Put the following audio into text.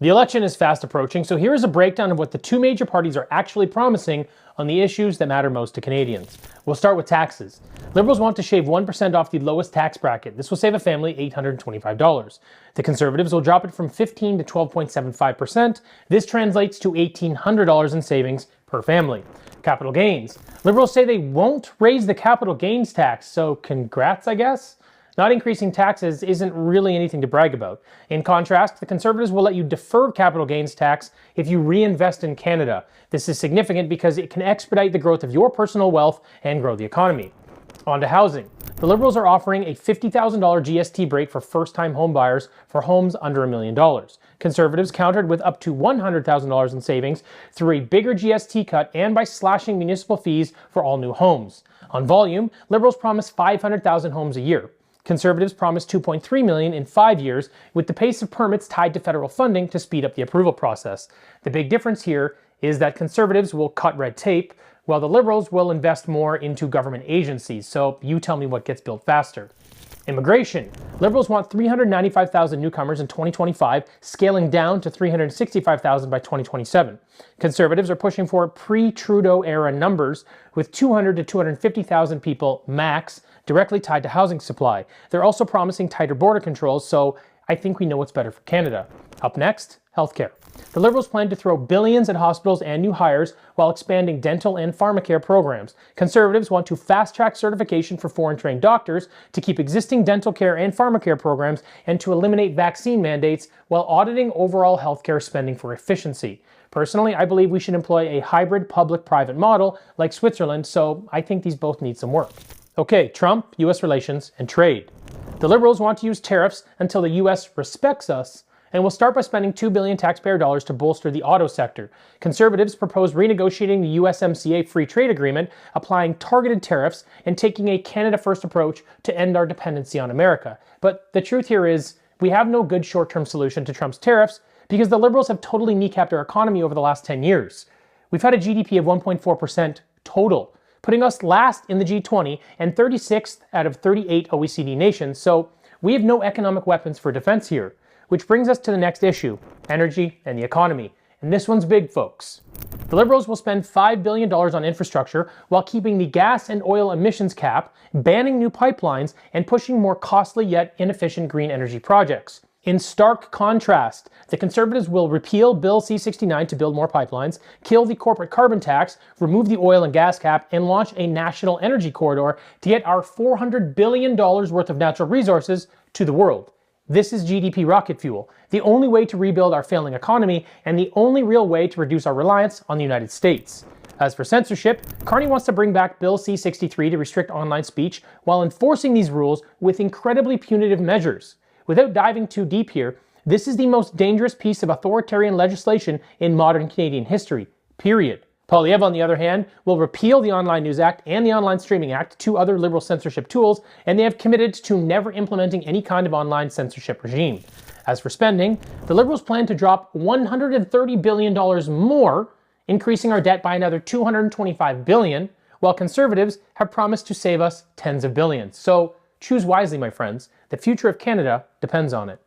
The election is fast approaching, so here is a breakdown of what the two major parties are actually promising on the issues that matter most to Canadians. We'll start with taxes. Liberals want to shave 1% off the lowest tax bracket. This will save a family $825. The Conservatives will drop it from 15 to 12.75%. This translates to $1,800 in savings per family. Capital gains. Liberals say they won't raise the capital gains tax, so congrats, I guess? Not increasing taxes isn't really anything to brag about. In contrast, the Conservatives will let you defer capital gains tax if you reinvest in Canada. This is significant because it can expedite the growth of your personal wealth and grow the economy. On to housing. The Liberals are offering a $50,000 GST break for first-time home buyers for homes under $1 million. Conservatives countered with up to $100,000 in savings through a bigger GST cut and by slashing municipal fees for all new homes. On volume, Liberals promise 500,000 homes a year. Conservatives promise 2.3 million in 5 years, with the pace of permits tied to federal funding to speed up the approval process. The big difference here is that Conservatives will cut red tape, while the Liberals will invest more into government agencies, so you tell me what gets built faster. Immigration. Liberals want 395,000 newcomers in 2025, scaling down to 365,000 by 2027. Conservatives are pushing for pre-Trudeau era numbers, with 200 to 250,000 people max, directly tied to housing supply. They're also promising tighter border controls, so I think we know what's better for Canada. Up next, healthcare. The Liberals plan to throw billions at hospitals and new hires while expanding dental and pharmacare programs. Conservatives want to fast-track certification for foreign-trained doctors, to keep existing dental care and pharmacare programs, and to eliminate vaccine mandates while auditing overall healthcare spending for efficiency. Personally, I believe we should employ a hybrid public-private model like Switzerland, so I think these both need some work. Okay, Trump, US relations, and trade. The Liberals want to use tariffs until the US respects us, and will start by spending $2 billion taxpayer dollars to bolster the auto sector. Conservatives propose renegotiating the USMCA free trade agreement, applying targeted tariffs, and taking a Canada-first approach to end our dependency on America. But the truth here is, we have no good short-term solution to Trump's tariffs because the Liberals have totally kneecapped our economy over the last 10 years. We've had a GDP of 1.4% total, putting us last in the G20 and 36th out of 38 OECD nations, so we have no economic weapons for defense here. Which brings us to the next issue, energy and the economy. And this one's big, folks. The Liberals will spend $5 billion on infrastructure while keeping the gas and oil emissions cap, banning new pipelines, and pushing more costly yet inefficient green energy projects. In stark contrast, the Conservatives will repeal Bill C-69 to build more pipelines, kill the corporate carbon tax, remove the oil and gas cap, and launch a national energy corridor to get our $400 billion worth of natural resources to the world. This is GDP rocket fuel, the only way to rebuild our failing economy and the only real way to reduce our reliance on the United States. As for censorship, Carney wants to bring back Bill C-63 to restrict online speech while enforcing these rules with incredibly punitive measures. Without diving too deep here, this is the most dangerous piece of authoritarian legislation in modern Canadian history, period. Poilievre, on the other hand, will repeal the Online News Act and the Online Streaming Act, two other Liberal censorship tools, and they have committed to never implementing any kind of online censorship regime. As for spending, the Liberals plan to drop $130 billion more, increasing our debt by another $225 billion, while Conservatives have promised to save us tens of billions. So choose wisely, my friends. The future of Canada depends on it.